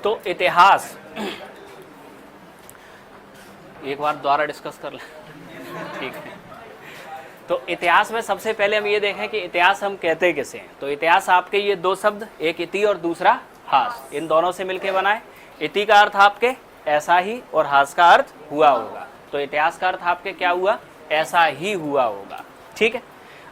तो इतिहास एक बार दोबारा डिस्कस कर लें, ठीक है। तो इतिहास में सबसे पहले हम ये देखें कि इतिहास हम कहते किसे हैं। तो इतिहास आपके ये दो शब्द, एक इति और दूसरा हास, इन दोनों से मिलके बना है। इति का अर्थ आपके ऐसा ही और हास का अर्थ हुआ होगा। तो इतिहास का अर्थ आपके क्या हुआ, ऐसा ही हुआ होगा, ठीक है।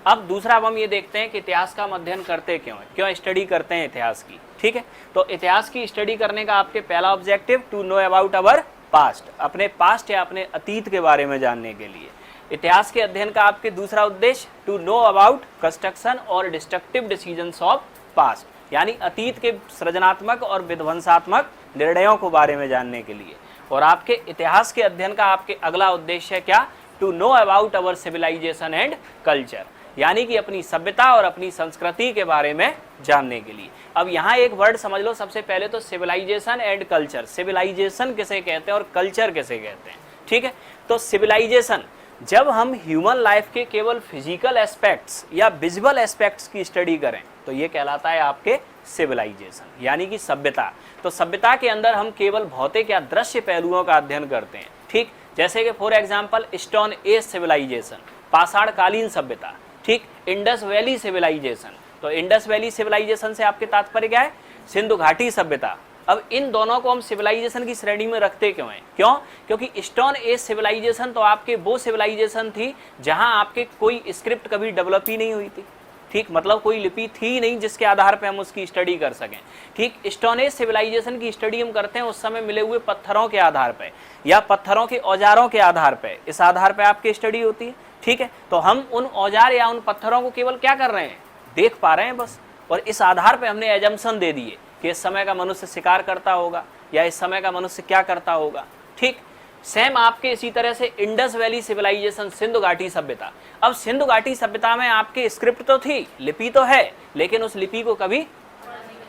अब दूसरा अब हम ये देखते हैं कि इतिहास का हम अध्ययन करते क्यों है, क्यों स्टडी करते हैं इतिहास की, ठीक है। तो इतिहास की स्टडी करने का आपके पहला objective to know about our past, अपने पास्ट या अपने अतीत के बारे में जानने के लिए। इतिहास के अध्ययन का आपके दूसरा उद्देश्य टू नो अबाउट कंस्ट्रक्शन और डिस्ट्रक्टिव डिसीजंस ऑफ पास्ट, यानी अतीत के सृजनात्मक और विध्वंसात्मक निर्णयों को बारे में जानने के लिए। और आपके इतिहास के अध्ययन का आपके अगला उद्देश्य है क्या, to know about our civilisation and culture, यानी कि अपनी सभ्यता और अपनी संस्कृति के बारे में जानने के लिए। अब यहाँ एक वर्ड समझ लो सबसे पहले, तो सिविलाइजेशन एंड कल्चर। सिविलाइजेशन किसे कहते हैं और कल्चर किसे कहते हैं, ठीक है। तो सिविलाइजेशन, जब हम ह्यूमन लाइफ के केवल फिजिकल एस्पेक्ट्स या विजुअल एस्पेक्ट्स की स्टडी करें तो ये कहलाता है आपके सिविलाइजेशन, यानी कि सभ्यता। तो सभ्यता के अंदर हम केवल भौतिक या दृश्य पहलुओं का अध्ययन करते हैं, ठीक। जैसे कि for example stone age civilisation, पाषाण कालीन सभ्यता, ठीक। इंडस वैली सिविलाइजेशन, तो इंडस वैली सिविलाइजेशन से आपके तात्पर्य क्या है, सिंधु घाटी सभ्यता। अब इन दोनों को हम सिविलाइजेशन की श्रेणी में रखते क्यों हैं, क्यों, क्योंकि स्टोन एज सिविलाइजेशन तो आपके वो सिविलाइजेशन थी जहां आपके कोई स्क्रिप्ट कभी डेवलप ही नहीं हुई थी, ठीक, मतलब कोई लिपि थी नहीं जिसके आधार पे हम उसकी स्टडी कर सकें, ठीक। स्टोन एज सिविलाइजेशन की स्टडी हम करते हैं उस समय मिले हुए पत्थरों के आधार पे या पत्थरों के औजारों के आधार पे, इस आधार पे आपकी स्टडी होती है, ठीक है। तो हम उन औजार या उन पत्थरों को केवल क्या कर रहे हैं, देख पा रहे हैं बस, और इस आधार पे हमने एजम्पशन दे दिए कि इस समय का मनुष्य शिकार करता होगा या इस समय का मनुष्य क्या करता होगा, ठीक। सेम आपके इसी तरह से इंडस वैली सिविलाइजेशन, सिंधु घाटी सभ्यता। अब सिंधु घाटी सभ्यता में आपके स्क्रिप्ट तो थी, लिपि तो है, लेकिन उस लिपि को कभी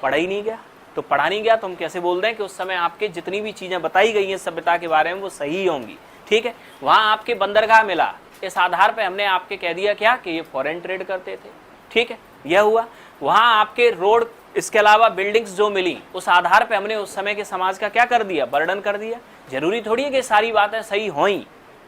पढ़ा ही नहीं गया। तो पढ़ा नहीं गया तो हम कैसे बोल दें कि उस समय आपके जितनी भी चीजें बताई गई हैं सभ्यता के बारे में वो सही होंगी, ठीक है। वहां आपके बंदरगाह मिला, इस आधार पर हमने आपके कह दिया क्या कि ये फॉरेन ट्रेड करते थे, ठीक है, यह हुआ। वहां आपके रोड, इसके अलावा बिल्डिंग्स जो मिली, उस आधार पे हमने उस समय के समाज का क्या कर दिया, वर्णन कर दिया। जरूरी थोड़ी है कि सारी बातें सही होई,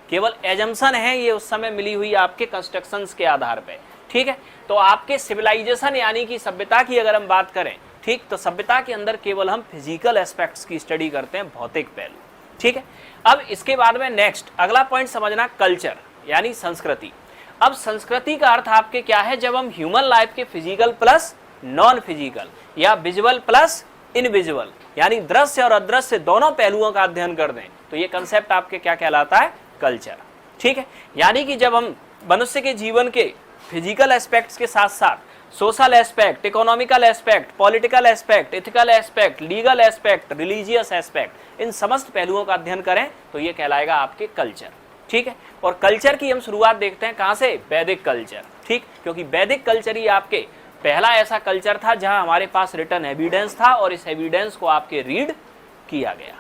केवल एजम्पशन है ये उस समय मिली हुई आपके कंस्ट्रक्शंस के आधार पे, ठीक है। तो आपके सिविलाइजेशन यानी कि सभ्यता की अगर हम बात करें, ठीक, तो सभ्यता के अंदर केवल हम फिजिकल एस्पेक्ट्स की स्टडी करते हैं, भौतिक पहलू, ठीक है। अब इसके बाद में नेक्स्ट अगला पॉइंट समझना, कल्चर यानी संस्कृति। अब संस्कृति का अर्थ आपके क्या है, जब हम ह्यूमन लाइफ के फिजिकल प्लस नॉन फिजिकल या विजुअल प्लस इनविजुअल, यानी दृश्य और अदृश्य दोनों पहलुओं का अध्ययन कर दें तो ये कंसेप्ट आपके क्या कहलाता है, कल्चर, ठीक है। यानी कि जब हम मनुष्य के जीवन के फिजिकल एस्पेक्ट्स के साथ साथ social aspect, economical aspect, political aspect, ethical aspect, legal aspect, religious aspect, इन समस्त पहलुओं का अध्ययन करें तो ये कहलाएगा आपके कल्चर, ठीक है। और कल्चर की हम शुरुआत देखते हैं कहां से, वैदिक कल्चर, ठीक, क्योंकि वैदिक कल्चर ही आपके पहला ऐसा कल्चर था जहां हमारे पास रिटर्न एविडेंस था और इस एविडेंस को आपके रीड किया गया।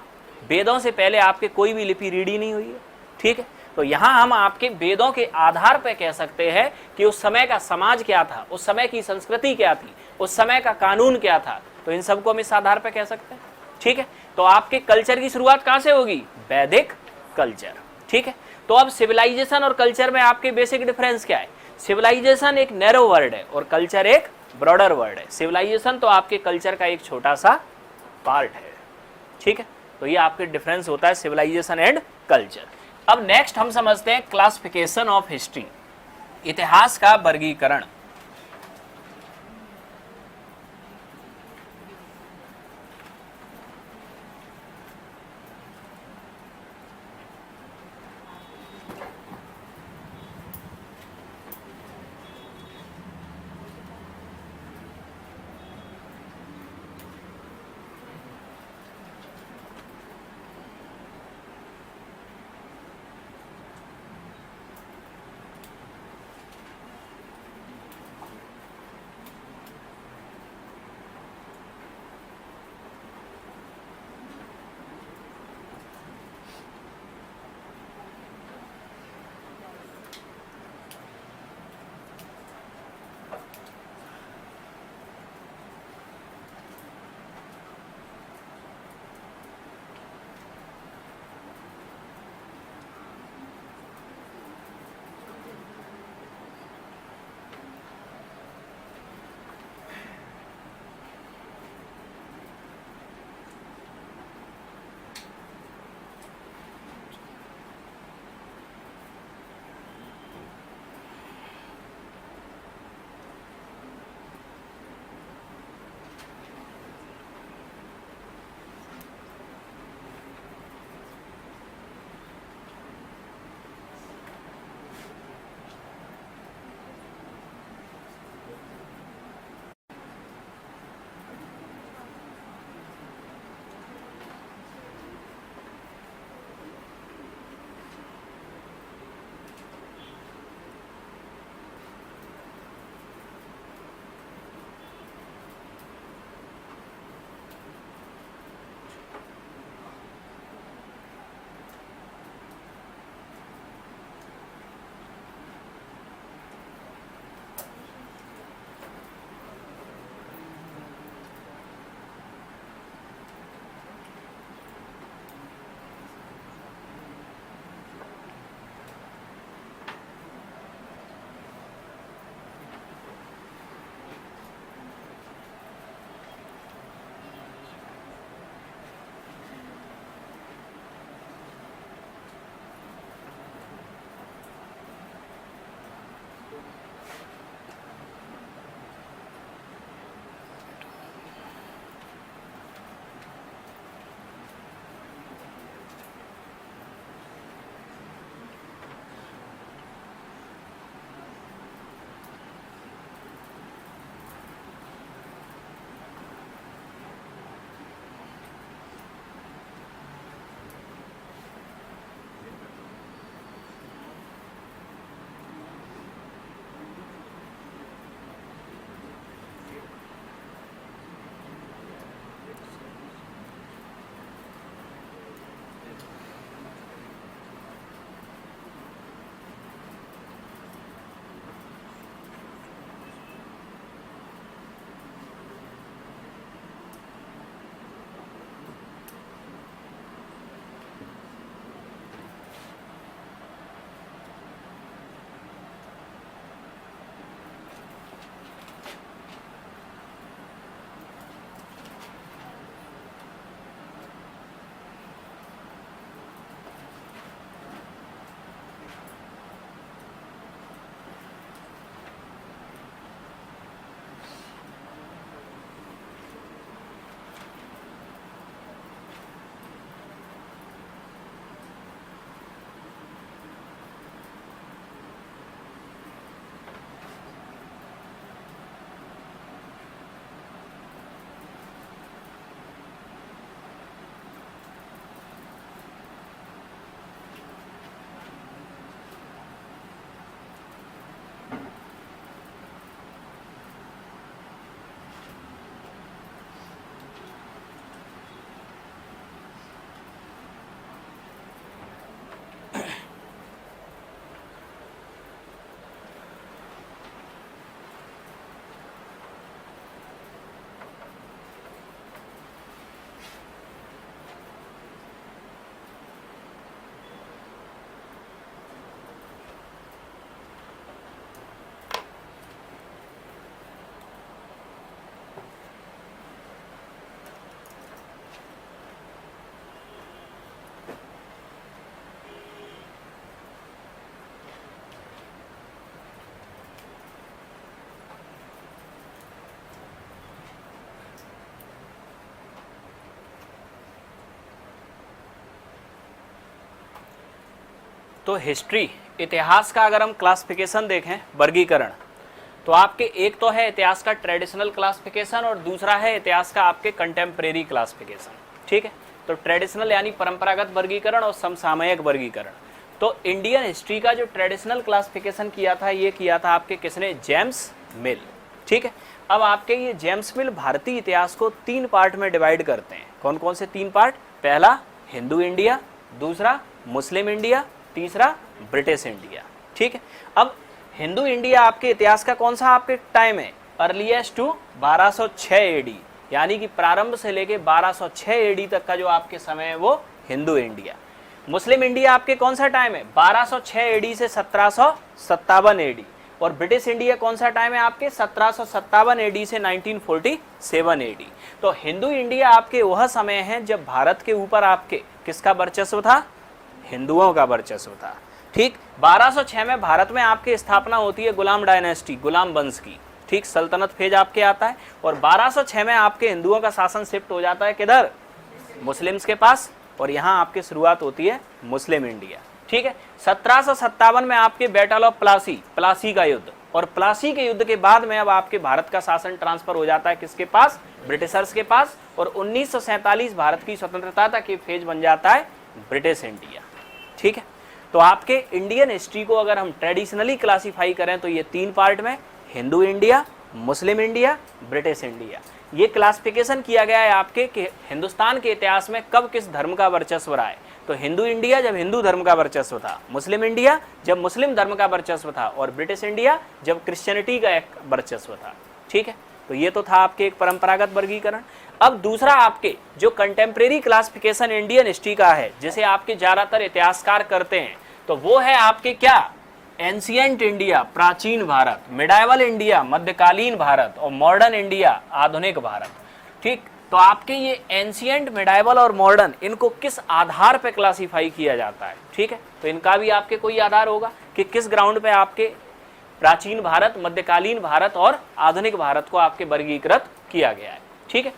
वेदों से पहले आपके कोई भी लिपि रीड ही नहीं हुई है, ठीक है। तो यहां हम आपके वेदों के आधार पर कह सकते हैं कि उस समय का समाज क्या था, उस समय की संस्कृति क्या थी, उस समय का कानून क्या था, तो इन सबको हम इस आधार पर कह सकते हैं, ठीक है। तो आपके कल्चर की शुरुआत कहां से होगी, वैदिक कल्चर, ठीक है। तो अब सिविलाइजेशन और कल्चर में आपके बेसिक डिफरेंस क्या है, सिविलाइजेशन एक नैरो वर्ड है और कल्चर एक ब्रॉडर वर्ड है। सिविलाइजेशन तो आपके कल्चर का एक छोटा सा पार्ट है, ठीक है। तो ये आपके डिफरेंस होता है सिविलाइजेशन एंड कल्चर। अब नेक्स्ट हम समझते हैं क्लासिफिकेशन ऑफ हिस्ट्री, इतिहास का वर्गीकरण। तो हिस्ट्री, इतिहास का अगर हम क्लासिफिकेशन देखें, वर्गीकरण, तो आपके एक तो है इतिहास का ट्रेडिशनल क्लासिफिकेशन और दूसरा है इतिहास का आपके कंटेम्प्रेरी क्लासिफिकेशन। ठीक है, तो ट्रेडिशनल यानी परंपरागत वर्गीकरण और समसामयिक वर्गीकरण। तो इंडियन हिस्ट्री का जो ट्रेडिशनल क्लासिफिकेशन किया था, ये किया था आपके किसने? जेम्स मिल। ठीक है, अब आपके ये जेम्स मिल भारतीय इतिहास को 3 पार्ट में डिवाइड करते हैं। कौन कौन से 3 पार्ट? पहला हिंदू इंडिया, दूसरा मुस्लिम इंडिया, तीसरा ब्रिटिश इंडिया। ठीक है, अब हिंदू इंडिया आपके इतिहास का कौन सा आपके टाइम है? अर्लीस्ट टू 1206 एडी, यानी कि प्रारंभ से लेके 1206 एडी तक का जो आपके समय है वो हिंदू इंडिया। मुस्लिम इंडिया आपके कौन सा टाइम है? 1206 एडी से 1757 एडी। और ब्रिटिश इंडिया कौन सा टाइम है आपके? 1757 एडी से 1947 एडी। तो हिंदू इंडिया आपके वह समय है जब भारत के ऊपर आपके किसका वर्चस्व था? हिंदुओं का वर्चस्व था। ठीक, 1206 में भारत में आपकी स्थापना होती है गुलाम डायनेस्टी, गुलाम वंश की। ठीक, सल्तनत फेज आपके आता है और 1206 में आपके हिंदुओं का शासन शिफ्ट हो जाता है किधर? मुस्लिम्स के पास, और यहाँ आपकी शुरुआत होती है मुस्लिम इंडिया। ठीक है, 1757 में आपके बैटल ऑफ प्लासी, प्लासी का युद्ध, और प्लासी के युद्ध के बाद में अब आपके भारत का शासन ट्रांसफर हो जाता है किसके पास? ब्रिटिशर्स के पास। और 1947 भारत की स्वतंत्रता तक ये फेज बन जाता है ब्रिटिश इंडिया। ठीक है, तो आपके इंडियन हिस्ट्री को अगर हम ट्रेडिशनली क्लासीफाई करें तो ये 3 पार्ट में, हिंदू इंडिया, मुस्लिम इंडिया, ब्रिटिश इंडिया। ये क्लासिफिकेशन किया गया है आपके कि हिंदुस्तान के इतिहास में कब किस धर्म का वर्चस्व रहा है। तो हिंदू इंडिया जब हिंदू धर्म का वर्चस्व था, मुस्लिम इंडिया जब मुस्लिम धर्म का वर्चस्व था, और ब्रिटिश इंडिया जब क्रिश्चियनिटी का एक वर्चस्व था। ठीक है, तो ये तो था आपके एक परंपरागत वर्गीकरण। अब दूसरा आपके जो कंटेम्प्रेरी क्लासिफिकेशन इंडियन हिस्ट्री का है, जिसे आपके ज्यादातर इतिहासकार करते हैं, तो वो है आपके क्या? एंशिएंट इंडिया, प्राचीन भारत, मिडाइवल इंडिया, मध्यकालीन भारत, और मॉडर्न इंडिया, आधुनिक भारत। ठीक, तो आपके ये एंशिएंट, मिडाइवल और मॉडर्न, इनको किस आधार पे क्लासीफाई किया जाता है? ठीक है, तो इनका भी आपके कोई आधार होगा कि किस ग्राउंड पे आपके प्राचीन भारत, मध्यकालीन भारत और आधुनिक भारत को आपके वर्गीकृत किया गया है। ठीक है,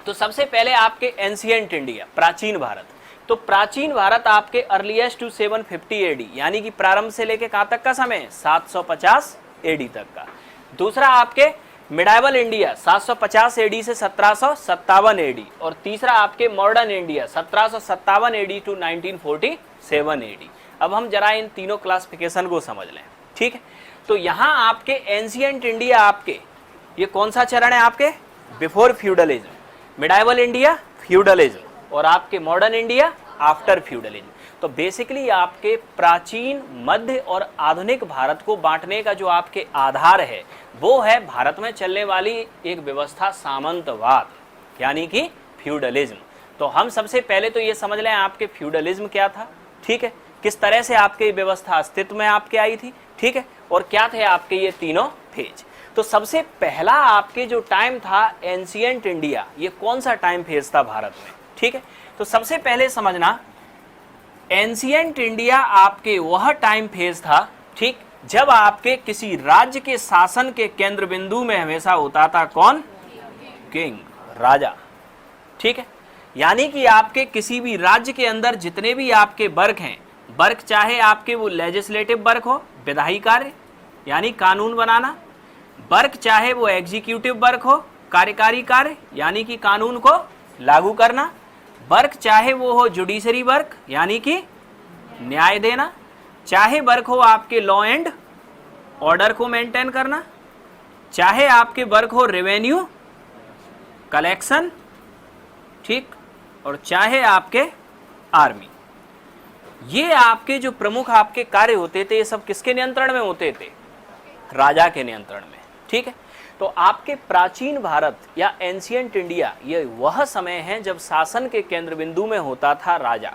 तो सबसे पहले आपके एंशिएंट इंडिया, प्राचीन भारत। तो प्राचीन भारत आपके अर्लीस्ट टू 750 एडी, यानी कि प्रारंभ से लेके कहां तक का समय? 750 एडी तक का। दूसरा आपके मिडाइवल इंडिया 750 एडी से 1757 एडी। और तीसरा आपके modern India 1757 AD to 1947 AD. अब हम जरा इन तीनों क्लासिफिकेशन को समझ लें। ठीक है, तो यहाँ आपके एंशिएंट इंडिया आपके ये कौन सा चरण है आपके? Before feudalism. Medieval India feudalism, और आपके मॉडर्न इंडिया आफ्टर फ्यूडलिज्म। तो बेसिकली आपके प्राचीन, मध्य और आधुनिक भारत को बांटने का जो आपके आधार है वो है भारत में चलने वाली एक व्यवस्था सामंतवाद, यानी कि फ्यूडलिज्म। तो हम सबसे पहले तो ये समझ लें आपके फ्यूडलिज्म क्या था। ठीक है, किस तरह से आपकी व्यवस्था अस्तित्व में आपके आई थी। ठीक है, और क्या थे आपके ये तीनों फेज। तो सबसे पहला आपके जो टाइम था एंशिएंट इंडिया, ये कौन सा टाइम फेज था भारत में? ठीक है, तो सबसे पहले समझना एंशिएंट इंडिया आपके वह टाइम फेज था, ठीक, जब आपके किसी राज्य के शासन के केंद्र बिंदु में हमेशा होता था कौन? किंग, राजा। ठीक है, यानी कि आपके किसी भी राज्य के अंदर जितने भी आपके वर्ग हैं, वर्ग चाहे आपके वो लेजिस्लेटिव वर्ग हो, विधायी कार्य यानी कानून बनाना, वर्ग चाहे वो एग्जीक्यूटिव वर्ग हो, कार्यकारी कार्य यानी कि कानून को लागू करना, वर्ग चाहे वो हो जुडिशरी वर्ग यानी कि न्याय देना, चाहे वर्ग हो आपके लॉ एंड ऑर्डर को मेंटेन करना, चाहे आपके वर्ग हो रेवेन्यू कलेक्शन, ठीक, और चाहे आपके आर्मी। ये आपके जो प्रमुख आपके कार्य होते थे, ये सब किसके नियंत्रण में होते थे? राजा के नियंत्रण में। ठीक है, तो आपके प्राचीन भारत या एंशिएंट इंडिया ये वह समय है जब शासन के केंद्र बिंदु में होता था राजा।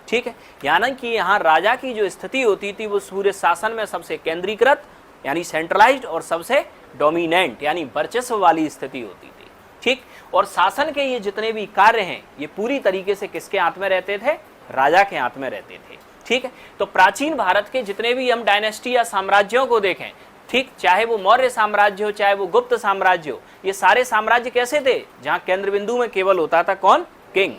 ठीक है, यानी कि यहाँ राजा की जो स्थिति होती थी वो सूर्य शासन में सबसे केंद्रीकृत यानी सेंट्रलाइज्ड और सबसे डोमिनेंट यानी वर्चस्व वाली स्थिति होती थी। ठीक, और शासन के ये जितने भी कार्य हैं ये पूरी तरीके से किसके हाथ में रहते थे? राजा के हाथ में रहते थे। ठीक है, तो प्राचीन भारत के जितने भी हम डायनेस्टी या साम्राज्यों को देखें, ठीक, चाहे वो मौर्य साम्राज्य हो चाहे वो गुप्त साम्राज्य हो, ये सारे साम्राज्य कैसे थे? जहां केंद्र बिंदु में केवल होता था कौन? किंग।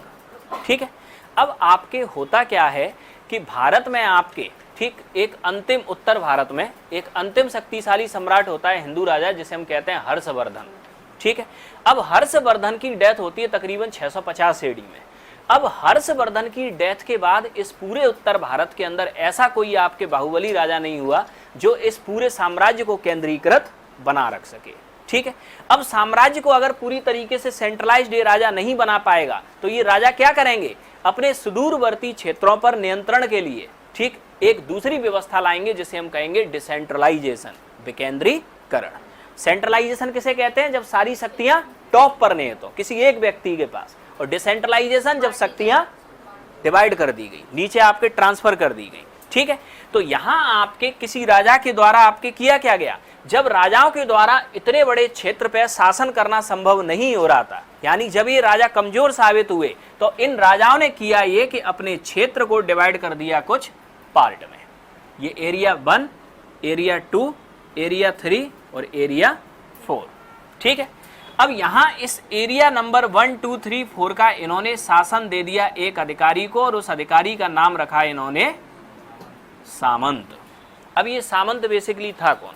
ठीक है, अब आपके होता क्या है कि भारत में आपके ठीक एक अंतिम उत्तर भारत में एक अंतिम शक्तिशाली सम्राट होता है हिंदू राजा, जिसे हम कहते हैं हर्षवर्धन। ठीक है, अब हर्षवर्धन की डेथ होती है तकरीबन 650 एडी में। अब हर्षवर्धन की डेथ के बाद इस पूरे उत्तर भारत के अंदर ऐसा कोई आपके बाहुबली राजा नहीं हुआ जो इस पूरे साम्राज्य को केंद्रीकृत बना रख सके। ठीक है, अब साम्राज्य को अगर पूरी तरीके से सेंट्रलाइज्ड ये राजा नहीं बना पाएगा तो ये राजा क्या करेंगे, अपने सुदूरवर्ती क्षेत्रों पर नियंत्रण के लिए ठीक एक दूसरी व्यवस्था लाएंगे जिसे हम कहेंगे डिसेंट्रलाइजेशन, विकेंद्रीकरण। सेंट्रलाइजेशन किसे कहते हैं, जब सारी शक्तियां टॉप पर नहीं है तो किसी एक व्यक्ति के पास, और डिसेंट्रलाइजेशन जब शक्तियां डिवाइड कर दी गई, नीचे आपके ट्रांसफर कर दी गई। ठीक है, तो यहां आपके किसी राजा के द्वारा आपके किया क्या गया, जब राजाओं के द्वारा इतने बड़े क्षेत्र पर शासन करना संभव नहीं हो रहा था, यानी जब ये राजा कमजोर साबित हुए, तो इन राजाओं ने किया ये कि अपने क्षेत्र को डिवाइड कर दिया कुछ पार्ट में। ये एरिया 1, एरिया 2, एरिया 3 और एरिया 4। ठीक है, अब यहां इस एरिया नंबर 1, 2, 3, 4 का इन्होंने शासन दे दिया एक अधिकारी को, और उस अधिकारी का नाम रखा इन्होंने सामंत। अब ये सामंत बेसिकली था कौन,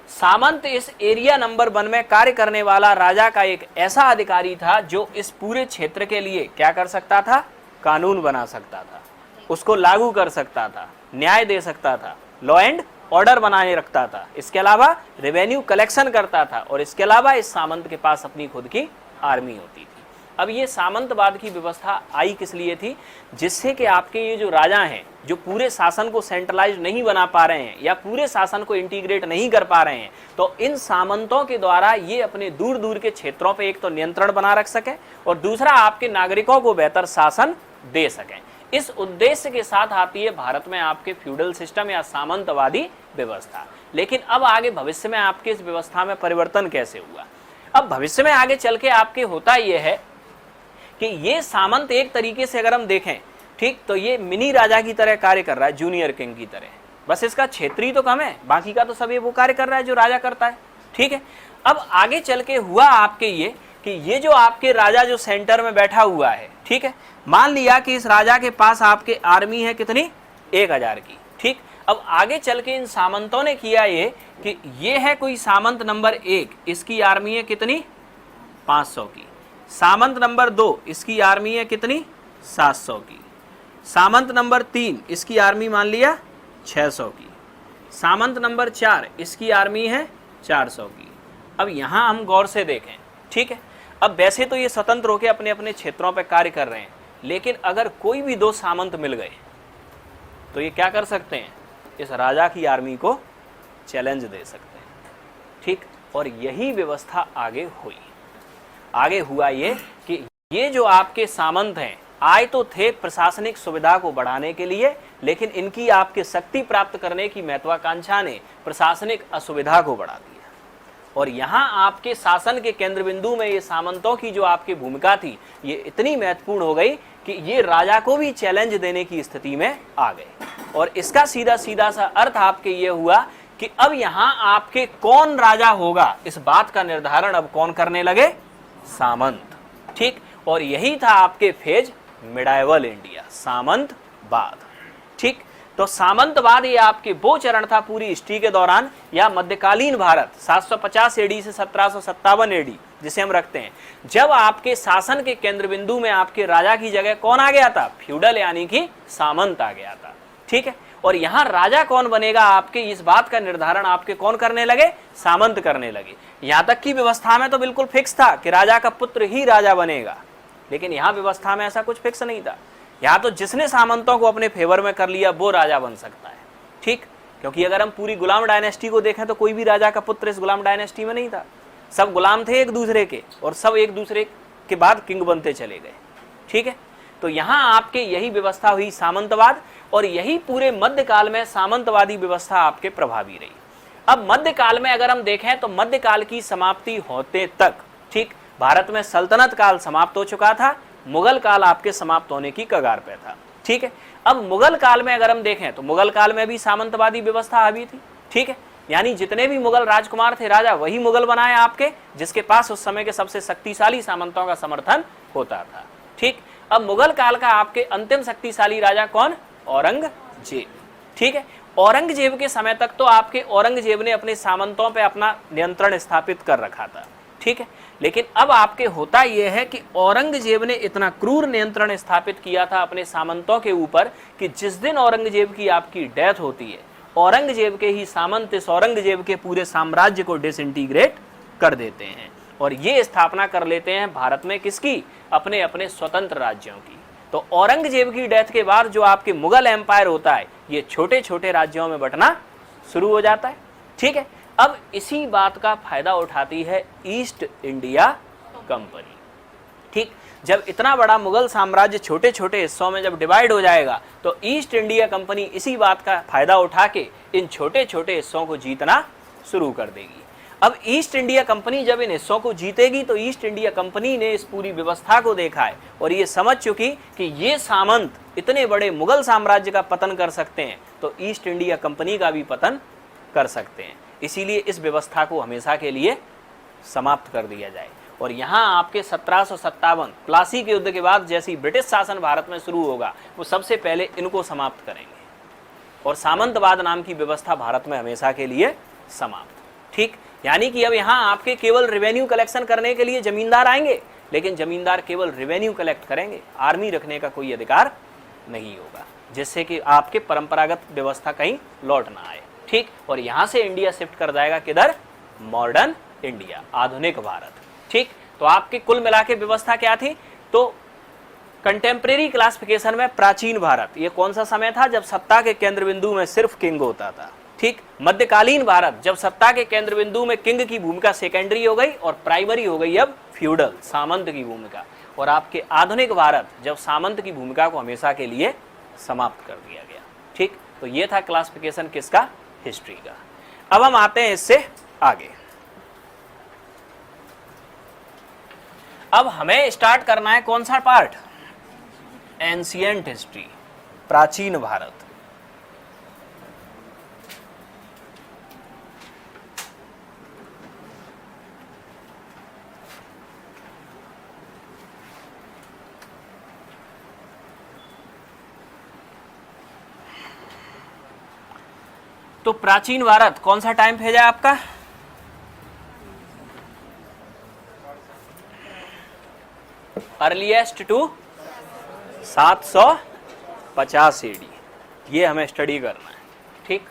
सामंत इस एरिया नंबर 1 में कार्य करने वाला राजा का एक ऐसा अधिकारी था जो इस पूरे क्षेत्र के लिए क्या कर सकता था, कानून बना सकता था, उसको लागू कर सकता था, न्याय दे सकता था, लॉ एंड ऑर्डर बनाए रखता था, इसके अलावा रेवेन्यू कलेक्शन करता था, और इसके अलावा इस सामंत के पास अपनी खुद की आर्मी होती थी। अब ये सामंतवाद की व्यवस्था आई किस लिए थी, जिससे कि आपके ये जो राजा हैं जो पूरे शासन को सेंट्रलाइज नहीं बना पा रहे हैं या पूरे शासन को इंटीग्रेट नहीं कर पा रहे हैं, तो इन सामंतों के द्वारा ये अपने दूर दूर के क्षेत्रों पे एक तो नियंत्रण बना रख सके और दूसरा आपके नागरिकों को बेहतर शासन दे सकें। इस उद्देश्य के साथ आती है भारत में आपके फ्यूडल सिस्टम या सामंतवादी व्यवस्था। लेकिन अब आगे भविष्य में आपके इस व्यवस्था में परिवर्तन कैसे हुआ, अब भविष्य में आगे चल के आपके होता यह है कि ये सामंत एक तरीके से अगर हम देखें ठीक, तो ये मिनी राजा की तरह कार्य कर रहा है, जूनियर किंग की तरह, बस इसका क्षेत्रीय तो कम है, बाकी का तो सब ये वो कार्य कर रहा है जो राजा करता है। ठीक है, अब आगे चल के हुआ आपके ये कि ये जो आपके राजा जो सेंटर में बैठा हुआ है, ठीक है, मान लिया कि इस राजा के पास आपके आर्मी है कितनी, 1000 की। ठीक, अब आगे चल के इन सामंतों ने किया ये कि ये है कोई सामंत नंबर 1, इसकी आर्मी है कितनी, 500 की। सामंत नंबर 2, इसकी आर्मी है कितनी, 700 की। सामंत नंबर 3, इसकी आर्मी मान लिया 600 की। सामंत नंबर 4, इसकी आर्मी है 400 की। अब यहाँ हम गौर से देखें, ठीक है, अब वैसे तो ये स्वतंत्र होकर अपने अपने क्षेत्रों पर कार्य कर रहे हैं, लेकिन अगर कोई भी 2 सामंत मिल गए तो ये क्या कर सकते हैं, इस राजा की आर्मी को चैलेंज दे सकते हैं। ठीक, और यही व्यवस्था आगे हुई। आगे हुआ ये कि ये जो आपके सामंत हैं आए तो थे प्रशासनिक सुविधा को बढ़ाने के लिए, लेकिन इनकी आपके शक्ति प्राप्त करने की महत्वाकांक्षा ने प्रशासनिक असुविधा को बढ़ा दिया, और यहाँ आपके शासन के केंद्र बिंदु में ये सामंतों की जो आपकी भूमिका थी ये इतनी महत्वपूर्ण हो गई कि ये राजा को भी चैलेंज देने की स्थिति में आ गए। और इसका सीधा सीधा सा अर्थ आपके ये हुआ कि अब यहाँ आपके कौन राजा होगा इस बात का निर्धारण अब कौन करने लगे, सामंत। ठीक, और यही था आपके फेज मिडाइवल इंडिया, सामंतवाद। ठीक, तो सामंतवाद ये आपके वो चरण था पूरी हिस्ट्री के दौरान या मध्यकालीन भारत 750 एडी से 1757 एडी जिसे हम रखते हैं, जब आपके शासन के केंद्र बिंदु में आपके राजा की जगह कौन आ गया था, फ्यूडल यानी कि सामंत आ गया था। ठीक है, और यहाँ राजा कौन बनेगा आपके इस बात का निर्धारण आपके कौन करने लगे, सामंत करने लगे। यहाँ तक की व्यवस्था में तो बिल्कुल फिक्स था कि राजा का पुत्र ही राजा बनेगा, लेकिन यहाँ व्यवस्था में ऐसा कुछ फिक्स नहीं था। यहाँ तो जिसने सामंतों को अपने फेवर में कर लिया वो राजा बन सकता है। ठीक, क्योंकि अगर हम पूरी गुलाम डायनेस्टी को देखें तो कोई भी राजा का पुत्र इस गुलाम डायनेस्टी में नहीं था, सब गुलाम थे एक दूसरे के, और सब एक दूसरे के बाद किंग बनते चले गए। ठीक है, तो यहाँ आपके यही व्यवस्था हुई सामंतवाद, और यही पूरे मध्यकाल में सामंतवादी व्यवस्था आपके प्रभावी रही। अब मध्यकाल में अगर हम देखें तो मध्यकाल की समाप्ति होते तक, ठीक, भारत में सल्तनत काल समाप्त हो चुका था, मुगल काल आपके समाप्त होने की कगार पे था। ठीक है, अब मुगल काल में अगर हम देखें तो मुगल काल में भी सामंतवादी व्यवस्था हावी थी। ठीक है, यानी जितने भी मुगल राजकुमार थे राजा वही मुगल बनाए आपके, जिसके पास उस समय के सबसे शक्तिशाली सामंतों का समर्थन होता था। ठीक, अब मुगल काल का आपके अंतिम शक्तिशाली राजा कौन, औरंगजेब। ठीक है, औरंगजेब के समय तक तो आपके औरंगजेब ने अपने सामंतों पे अपना नियंत्रण स्थापित कर रखा था। ठीक है, लेकिन अब आपके होता यह है कि औरंगजेब ने इतना क्रूर नियंत्रण स्थापित किया था अपने सामंतों के ऊपर कि जिस दिन औरंगजेब की आपकी डेथ होती है, औरंगजेब के ही सामंत इस औरंगजेब के पूरे साम्राज्य को डिसइंटीग्रेट कर देते हैं और ये स्थापना कर लेते हैं भारत में किसकी, अपने अपने स्वतंत्र राज्यों की। तो औरंगजेब की डेथ के बाद जो आपके मुगल एम्पायर होता है, ये छोटे छोटे राज्यों में बंटना शुरू हो जाता है। ठीक है, अब इसी बात का फायदा उठाती है ईस्ट इंडिया कंपनी। ठीक, जब इतना बड़ा मुगल साम्राज्य छोटे छोटे हिस्सों में जब डिवाइड हो जाएगा, तो ईस्ट इंडिया कंपनी इसी बात का फायदा उठा के इन छोटे छोटे हिस्सों को जीतना शुरू कर देगी। अब ईस्ट इंडिया कंपनी जब इन हिस्सों को जीतेगी, तो ईस्ट इंडिया कंपनी ने इस पूरी व्यवस्था को देखा है और ये समझ चुकी कि ये सामंत इतने बड़े मुगल साम्राज्य का पतन कर सकते हैं, तो ईस्ट इंडिया कंपनी का भी पतन कर सकते हैं। इसीलिए इस व्यवस्था को हमेशा के लिए समाप्त कर दिया जाए। और यहाँ आपके 1757 प्लासी के युद्ध के बाद जैसी ब्रिटिश शासन भारत में शुरू होगा, वो सबसे पहले इनको समाप्त करेंगे और सामंतवाद नाम की व्यवस्था भारत में हमेशा के लिए समाप्त। ठीक, यानी कि अब यहाँ आपके केवल रेवेन्यू कलेक्शन करने के लिए जमींदार आएंगे, लेकिन जमींदार केवल रेवेन्यू कलेक्ट करेंगे, आर्मी रखने का कोई अधिकार नहीं होगा, जिससे कि आपके परंपरागत व्यवस्था कहीं लौट ना आए। ठीक, और यहाँ से इंडिया शिफ्ट कर जाएगा किधर, मॉडर्न इंडिया, आधुनिक भारत। ठीक, तो आपके कुल मिला के व्यवस्था क्या थी, तो कंटेम्प्रेरी क्लासिफिकेशन में प्राचीन भारत, ये कौन सा समय था, जब सत्ता के केंद्र बिंदु में सिर्फ किंग होता था। ठीक, मध्यकालीन भारत, जब सत्ता के केंद्र बिंदु में किंग की भूमिका सेकेंडरी हो गई और प्राइमरी हो गई अब फ्यूडल, सामंत की भूमिका। और आपके आधुनिक भारत, जब सामंत की भूमिका को हमेशा के लिए समाप्त कर दिया गया। ठीक, तो ये था क्लासिफिकेशन किसका, हिस्ट्री का। अब हम आते हैं इससे आगे। अब हमें स्टार्ट करना है कौन सा पार्ट, एंशिएंट हिस्ट्री, प्राचीन भारत। तो प्राचीन भारत कौन सा टाइम फेज है आपका, अर्लीस्ट टू 750 AD, ये हमें स्टडी करना है। ठीक,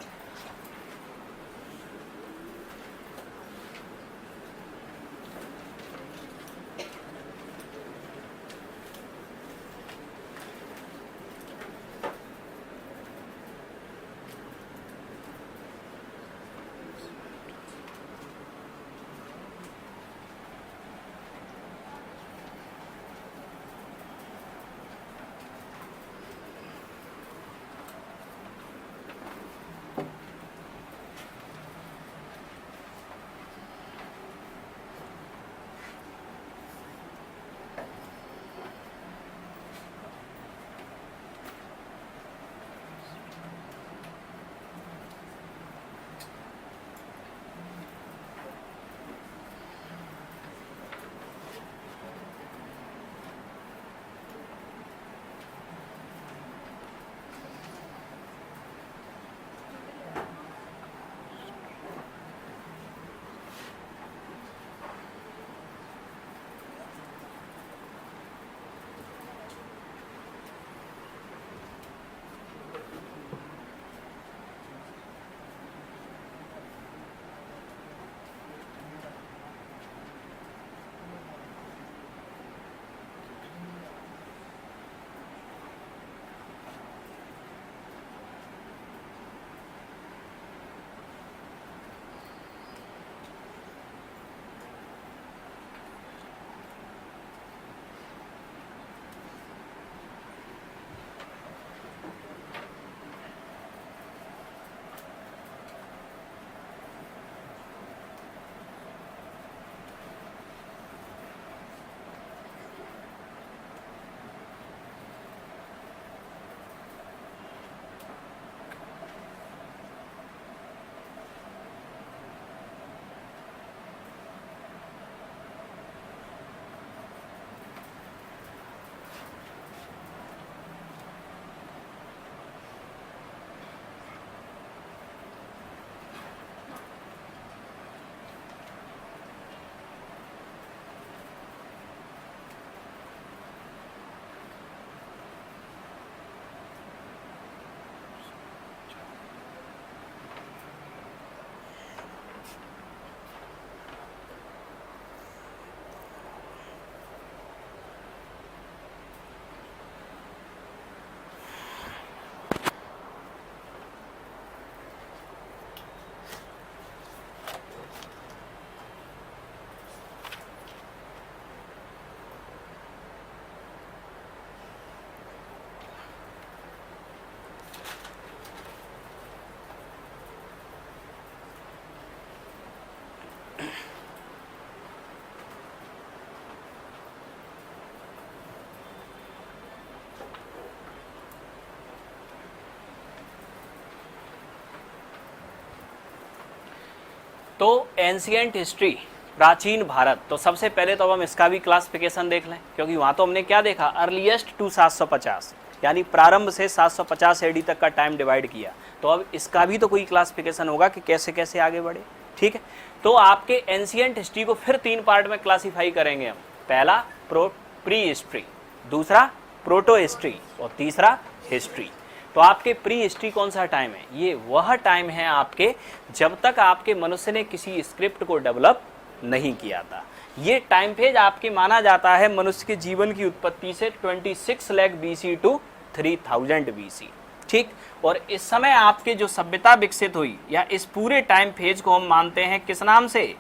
तो एंशियंट हिस्ट्री, प्राचीन भारत, तो सबसे पहले तो अब हम इसका भी क्लासिफिकेशन देख लें, क्योंकि वहाँ तो हमने क्या देखा, अर्लीस्ट टू 750, यानी प्रारंभ से 750 एडी तक का टाइम डिवाइड किया। तो अब इसका भी तो कोई क्लासिफिकेशन होगा कि कैसे कैसे आगे बढ़े। ठीक है, तो आपके एंशियंट हिस्ट्री को फिर 3 पार्ट में क्लासीफाई करेंगे हम। पहला प्री हिस्ट्री, दूसरा प्रोटो हिस्ट्री और तीसरा हिस्ट्री। तो आपके प्री हिस्ट्री कौन सा टाइम है, ये वह टाइम है आपके जब तक आपके मनुष्य ने किसी स्क्रिप्ट को डेवलप नहीं किया था। ये टाइम फेज आपके माना जाता है मनुष्य के जीवन की उत्पत्ति से 26 लाख BC टू 3000 BC। ठीक, और इस समय आपके जो सभ्यता विकसित हुई, या इस पूरे टाइम फेज को हम मानते हैं किस नाम से,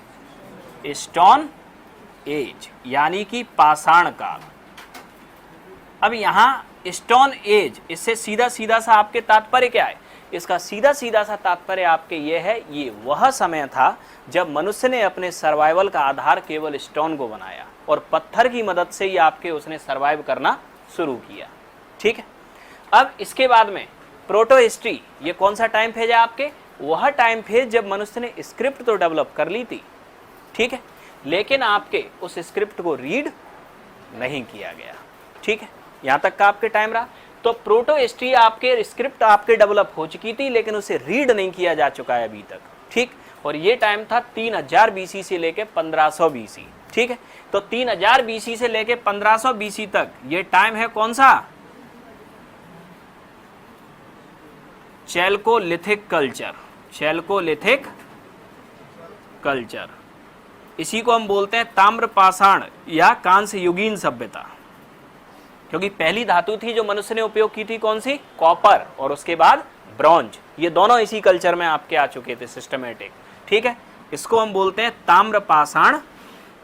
स्टोन एज, यानी कि पाषाण काल। अब यहाँ स्टोन एज, इससे सीधा सीधा सा आपके तात्पर्य क्या है, इसका सीधा सीधा सा तात्पर्य आपके ये है, ये वह समय था जब मनुष्य ने अपने सर्वाइवल का आधार केवल स्टोन को बनाया और पत्थर की मदद से ही आपके उसने सर्वाइव करना शुरू किया। ठीक है, अब इसके बाद में प्रोटो हिस्ट्री, ये कौन सा टाइम फेज है आपके, वह टाइम फेज जब मनुष्य ने स्क्रिप्ट तो डेवलप कर ली थी, ठीक है, लेकिन आपके उस स्क्रिप्ट को रीड नहीं किया गया। ठीक है, यहाँ तक का आपके टाइम रहा। तो प्रोटो हिस्ट्री आपके स्क्रिप्ट आपके डेवलप हो चुकी थी, लेकिन उसे रीड नहीं किया जा चुका है अभी तक। ठीक, और ये टाइम था 3000 BC से लेके 1500 BC। ठीक है, तो 3000 BC से लेके 1500 BC तक ये टाइम है कौन सा, चैल्कोलिथिक कल्चर। चैल्कोलिथिक कल्चर, इसी को हम बोलते हैं ताम्रपाषाण या कांस्य युगीन सभ्यता, क्योंकि पहली धातु थी जो मनुष्य ने उपयोग की थी कौन सी, कॉपर, और उसके बाद ब्रॉन्ज, ये दोनों इसी कल्चर में आपके आ चुके थे सिस्टमेटिक। ठीक है, इसको हम बोलते हैं ताम्रपाषाण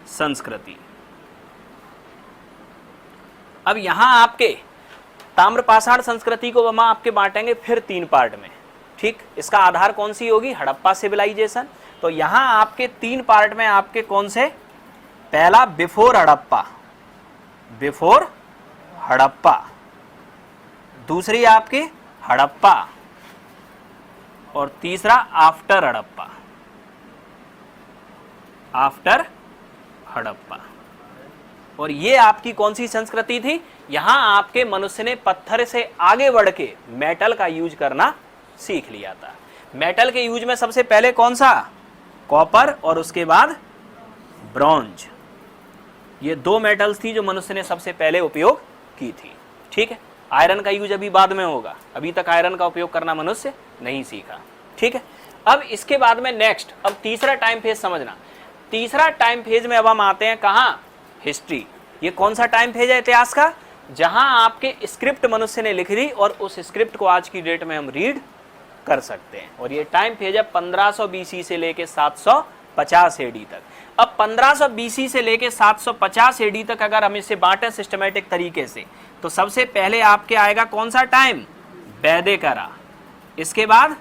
संस्कृति। अब यहां आपके ताम्रपाषाण संस्कृति को हम आपके बांटेंगे फिर 3 पार्ट में। ठीक, इसका आधार कौन सी होगी, हड़प्पा सिविलाइजेशन। तो यहां आपके 3 पार्ट में आपके कौन से, पहला बिफोर हड़प्पा, बिफोर हड़प्पा, दूसरी आपकी हड़प्पा, और तीसरा आफ्टर हड़प्पा, आफ्टर हड़प्पा। और ये आपकी कौन सी संस्कृति थी, यहां आपके मनुष्य ने पत्थर से आगे बढ़ के मेटल का यूज करना सीख लिया था। मेटल के यूज में सबसे पहले कौन सा, कॉपर, और उसके बाद ब्रॉन्ज। ये 2 मेटल्स थी जो मनुष्य ने सबसे पहले उपयोग की थी। ठीक है, आयरन का यूज अभी बाद में होगा, अभी तक आयरन का उपयोग करना मनुष्य नहीं सीखा। ठीक है, अब इसके बाद में नेक्स्ट, अब तीसरा टाइम फेज समझना। तीसरा टाइम फेज में अब हम आते हैं कहां, हिस्ट्री। ये कौन सा टाइम फेज है इतिहास का, जहां आपके स्क्रिप्ट मनुष्य ने लिख दी और उस स्क्रिप्ट को आज की डेट में हम रीड कर सकते हैं। और ये टाइम फेज है 1500 BC से लेके 750 AD तक। अब 1500 BC से लेके 750 AD तक अगर हम इसे बांटें सिस्टमेटिक तरीके से, तो सबसे पहले आपके आएगा कौन सा टाइम, वैदिक एरा, इसके बाद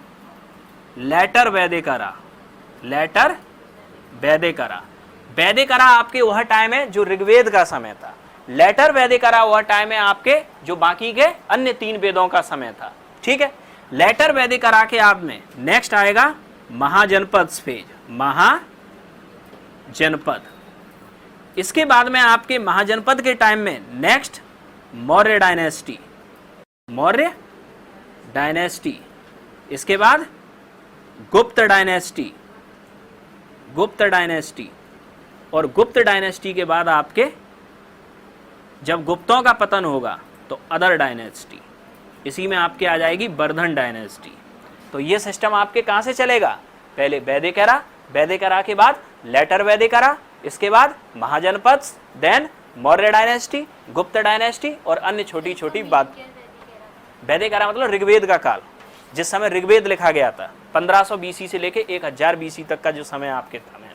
लेटर वैदिक एरा, लेटर वैदिक एरा। वैदिक एरा आपके वह टाइम है जो ऋग्वेद का समय था। लेटर वैदिक एरा वह टाइम है आपके जो बाकी के अन्य 3 वेदों का समय था। ठीक है, लेटर वैदिक एरा के बाद में नेक्स्ट आएगा महाजनपद फेज, महाजनपद। इसके बाद में आपके महाजनपद के टाइम में next Maurya dynasty, Maurya dynasty. इसके बाद गुप्त डायनेस्टी, गुप्त डायनेस्टी, और गुप्त डायनेस्टी के बाद आपके जब गुप्तों का पतन होगा तो अदर डायनेस्टी, इसी में आपके आ जाएगी वर्धन डायनेस्टी। तो ये सिस्टम आपके कहां से चलेगा, पहले वैदिक एरा, वैदिक एरा के बाद लेटर वैदिक एरा, इसके बाद महाजनपद, देन मौर्य डायनेस्टी, गुप्त डायनेस्टी, और अन्य छोटी छोटी बात। वैदिक एरा मतलब ऋग्वेद का काल, जिस समय ऋग्वेद लिखा गया था, 1500 BC से लेके 1000 BC तक का जो समय आपके समय,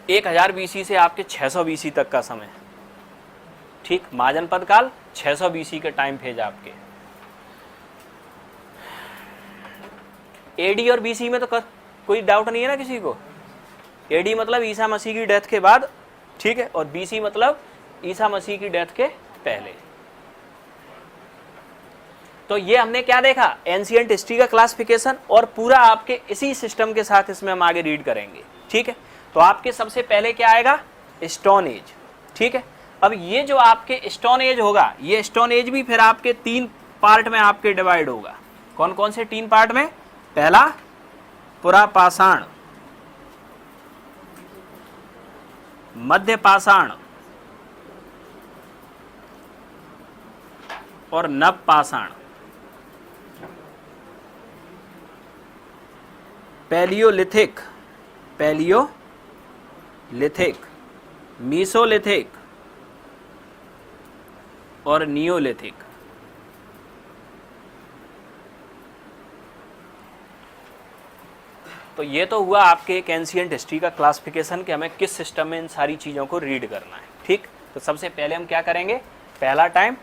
1000 BC से आपके 600 BC तक का समय। ठीक, महाजनपद काल 600 BC के टाइम फेज आपके। AD और BC में तो कोई डाउट नहीं है ना किसी को। AD मतलब ईसा मसीह की डेथ के बाद, ठीक है, और BC मतलब ईसा मसीह की डेथ के पहले। तो ये हमने क्या देखा, एंशिएंट हिस्ट्री का क्लासिफिकेशन, और पूरा आपके इसी सिस्टम के साथ इसमें हम आगे रीड करेंगे। ठीक है, तो आपके सबसे पहले क्या आएगा, स्टोन एज। ठीक है, अब ये जो आपके स्टोन एज होगा, ये स्टोन एज भी फिर आपके 3 पार्ट में आपके डिवाइड होगा। कौन कौन से 3 पार्ट में, पहला पुरापाषाण, मध्य पाषाण और नवपाषाण। पैलियोलिथिक, मीसोलिथिक और नियोलिथिक। तो ये तो हुआ आपके एक एंशिएंट हिस्ट्री का क्लासिफिकेशन कि हमें किस सिस्टम में इन सारी चीज़ों को रीड करना है। ठीक, तो सबसे पहले हम क्या करेंगे, पहला time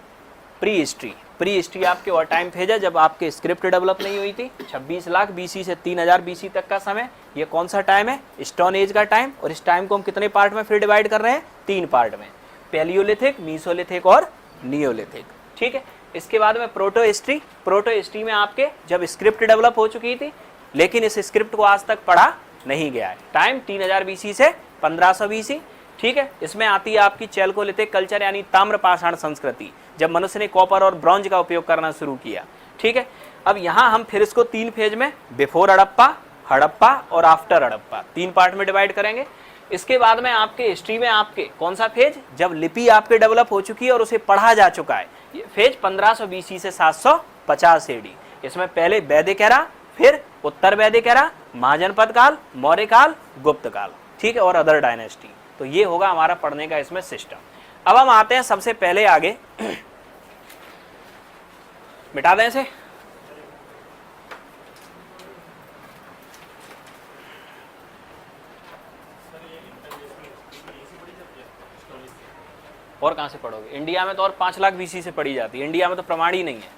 pre history. Pre history आपके और टाइम फेज है जब आपके स्क्रिप्ट डेवलप नहीं हुई थी, 26 लाख बीसी से 3000 बीसी तक का समय। ये कौन सा टाइम है, स्टोन एज का टाइम। और इस टाइम को हम कितने पार्ट में फिर डिवाइड कर रहे हैं, 3 पार्ट में, पैलियोलिथिक, मीसोलिथिक और नियोलिथिक। ठीक है, इसके बाद में प्रोटो हिस्ट्री। प्रोटो हिस्ट्री में आपके जब स्क्रिप्ट डेवलप हो चुकी थी, लेकिन इस स्क्रिप्ट को आज तक पढ़ा नहीं गया है। टाइम 3000 बीसी से 1500 बीसी। ठीक है, इसमें आती है आपकी चैल्कोलिथिक कल्चर यानी ताम्रपाषाण संस्कृति, जब मनुष्य ने कॉपर और ब्रॉन्ज का उपयोग करना शुरू किया। ठीक है, अब यहाँ हम फिर इसको 3 फेज में, बिफोर हड़प्पा, हड़प्पा और आफ्टर हड़प्पा, 3 पार्ट में डिवाइड करेंगे। इसके बाद में आपके हिस्ट्री में आपके कौन सा फेज, जब लिपि आपके डेवलप हो चुकी है और उसे पढ़ा जा चुका है, ये फेज 1500 बीसी से 750 एडी। इसमें पहले वैदिक एरा, फिर उत्तर वैदिक एरा, महाजनपद काल, मौर्य काल, गुप्त काल। ठीक है, और अदर डायनेस्टी। तो ये होगा हमारा पढ़ने का इसमें सिस्टम। अब हम आते हैं सबसे पहले आगे, मिटा दें इसे। और कहां से पढ़ोगे, इंडिया में तो और 5 लाख बीसी से पढ़ी जाती है, इंडिया में तो प्रमाण ही नहीं है।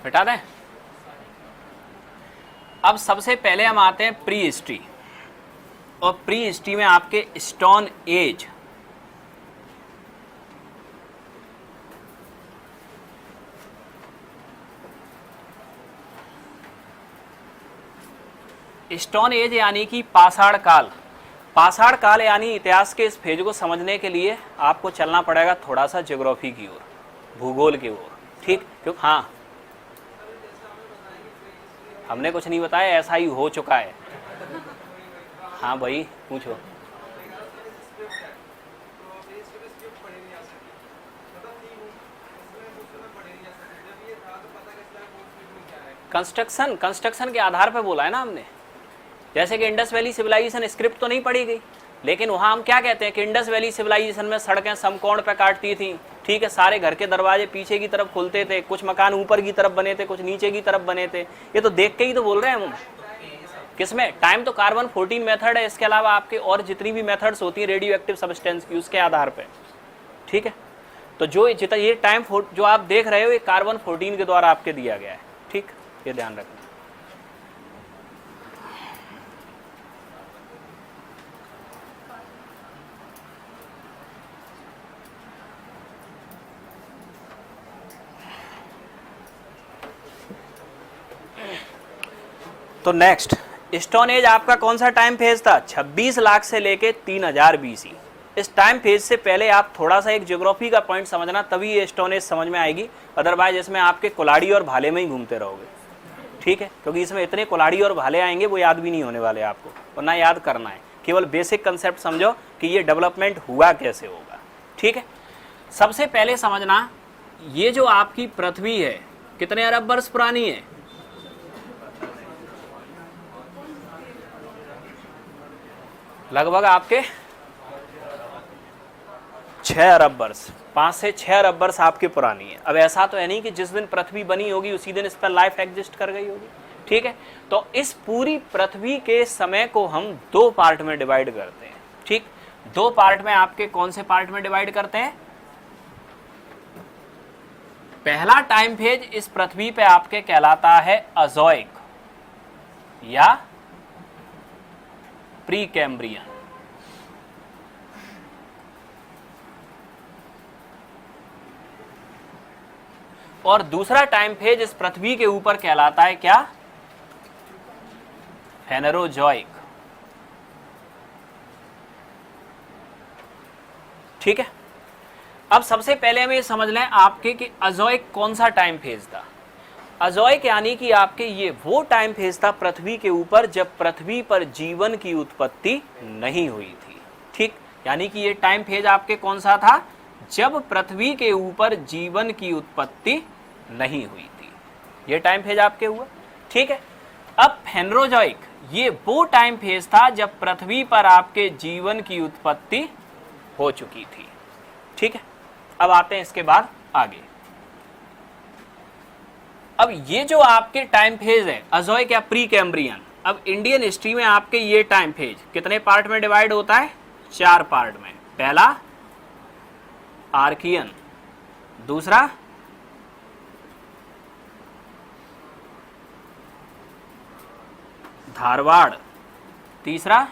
मिटा दें। अब सबसे पहले हम आते हैं प्री हिस्ट्री, और प्री हिस्ट्री में आपके स्टोन एज, स्टोन एज यानी कि पाषाण काल। पाषाण काल यानी इतिहास के इस फेज को समझने के लिए आपको चलना पड़ेगा थोड़ा सा ज्योग्राफी की ओर, भूगोल की ओर। ठीक, क्यों, हाँ हमने कुछ नहीं बताया, ऐसा ही हो चुका है। हाँ भाई पूछो। कंस्ट्रक्शन के आधार पर बोला है ना हमने। जैसे कि इंडस वैली सिविलाइजेशन स्क्रिप्ट तो नहीं पढ़ी गई, लेकिन वहाँ हम क्या कहते हैं कि इंडस वैली सिविलाइजेशन में सड़कें समकोण पे काटती थी। ठीक है, सारे घर के दरवाजे पीछे की तरफ खुलते थे, कुछ मकान ऊपर की तरफ बने थे, कुछ नीचे की तरफ बने थे। ये तो देख के ही तो बोल रहे हैं हम। किसमें, टाइम तो कार्बन 14 मेथड है, इसके अलावा आपके और जितनी भी मेथड्स होती है रेडियो एक्टिव सब्सटेंस की, उसके आधार पर। ठीक है, तो जो जितना ये टाइम जो आप देख रहे हो ये कार्बन 14 के द्वारा आपके दिया गया है। ठीक, ये ध्यान रखना। तो नेक्स्ट, स्टोन एज आपका कौन सा टाइम फेज था, 26 लाख से लेके 3000 बीसी। इस टाइम फेज से पहले आप थोड़ा सा एक ज्योग्राफी का पॉइंट समझना, तभी ये स्टोन एज समझ में आएगी। अदरवाइज इसमें आपके कुल्हाड़ी और भाले में ही घूमते रहोगे। ठीक है, क्योंकि इसमें इतने कुल्हाड़ी और भाले आएंगे वो याद भी नहीं होने वाले आपको, और ना याद करना है। केवल बेसिक कंसेप्ट समझो कि ये डेवलपमेंट हुआ कैसे होगा। ठीक है, सबसे पहले समझना, ये जो आपकी पृथ्वी है कितने अरब वर्ष पुरानी है, लगभग आपके 6 अरब वर्ष, 5 से 6 अरब वर्ष आपकी पुरानी है। अब ऐसा तो है नहीं कि जिस दिन पृथ्वी बनी होगी उसी दिन इस पर लाइफ एग्जिस्ट कर गई होगी। ठीक है, तो इस पूरी पृथ्वी के समय को हम 2 पार्ट में डिवाइड करते हैं। ठीक, 2 पार्ट में आपके कौन से पार्ट में डिवाइड करते हैं, पहला टाइम फेज इस पृथ्वी पे आपके कहलाता है अजोइक या प्री कैम्ब्रियन, और दूसरा टाइम फेज इस पृथ्वी के ऊपर कहलाता है क्या, फेनेरोजोइक। ठीक है, अब सबसे पहले हमें समझ लें आपके कि अजोइक कौन सा टाइम फेज था। अजोइक यानी कि आपके ये वो टाइम फेज था पृथ्वी के ऊपर जब पृथ्वी पर जीवन की उत्पत्ति नहीं हुई थी। ठीक, यानी कि ये टाइम फेज आपके कौन सा था, जब पृथ्वी के ऊपर जीवन की उत्पत्ति नहीं हुई थी, ये टाइम फेज आपके हुआ। ठीक है, अब फेनेरोजोइक ये वो टाइम फेज था जब पृथ्वी पर आपके जीवन की उत्पत्ति हो चुकी थी। ठीक है, अब आते हैं इसके बाद आगे। अब ये जो आपके टाइम फेज है अजोइक या प्री कैम्ब्रियन, अब इंडियन हिस्ट्री में आपके ये टाइम फेज कितने पार्ट में डिवाइड होता है, 4 पार्ट में। पहला आर्कियन, दूसरा धारवाड़, तीसरा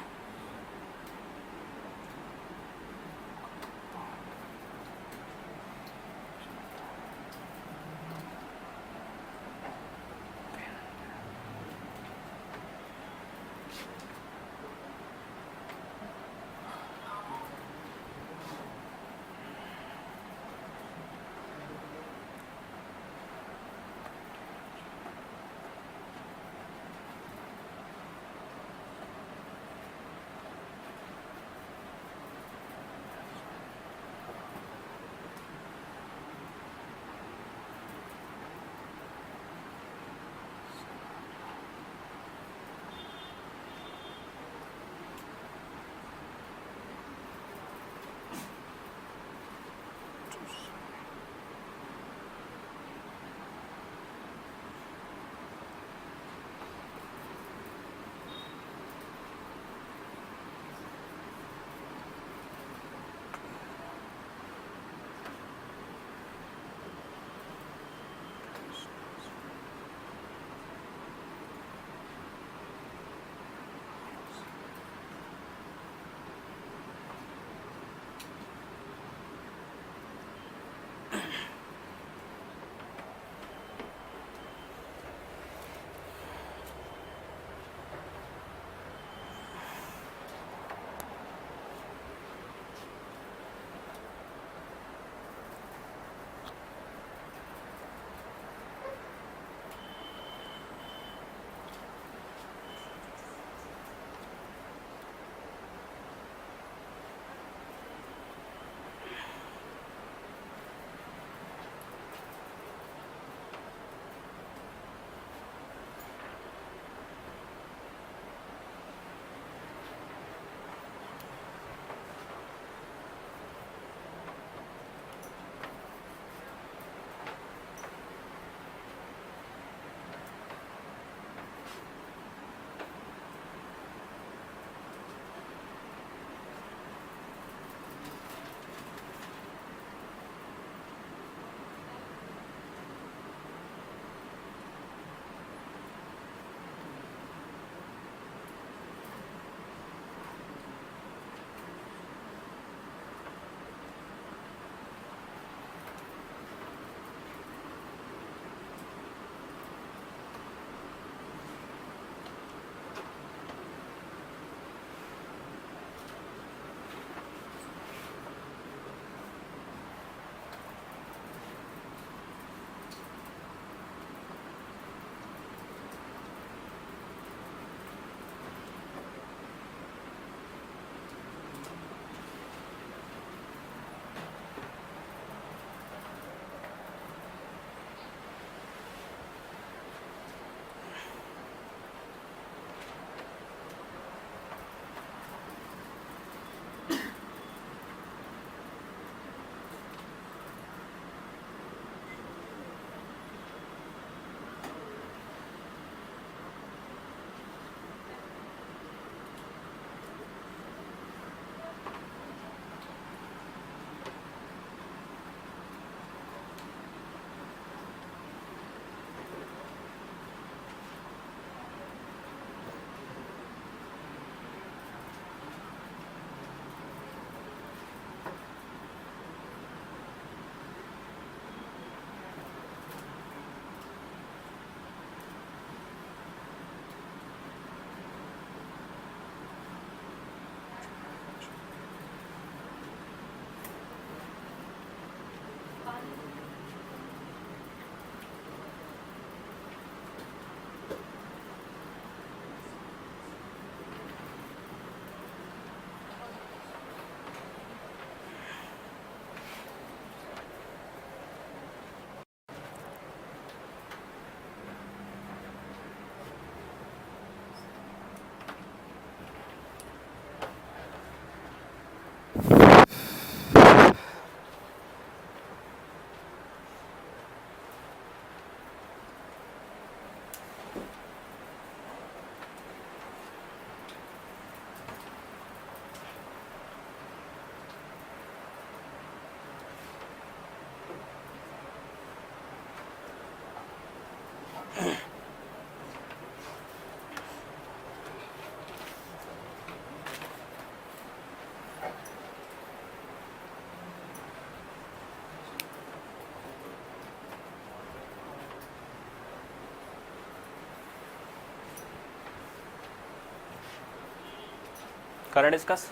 करंट डिस्कस।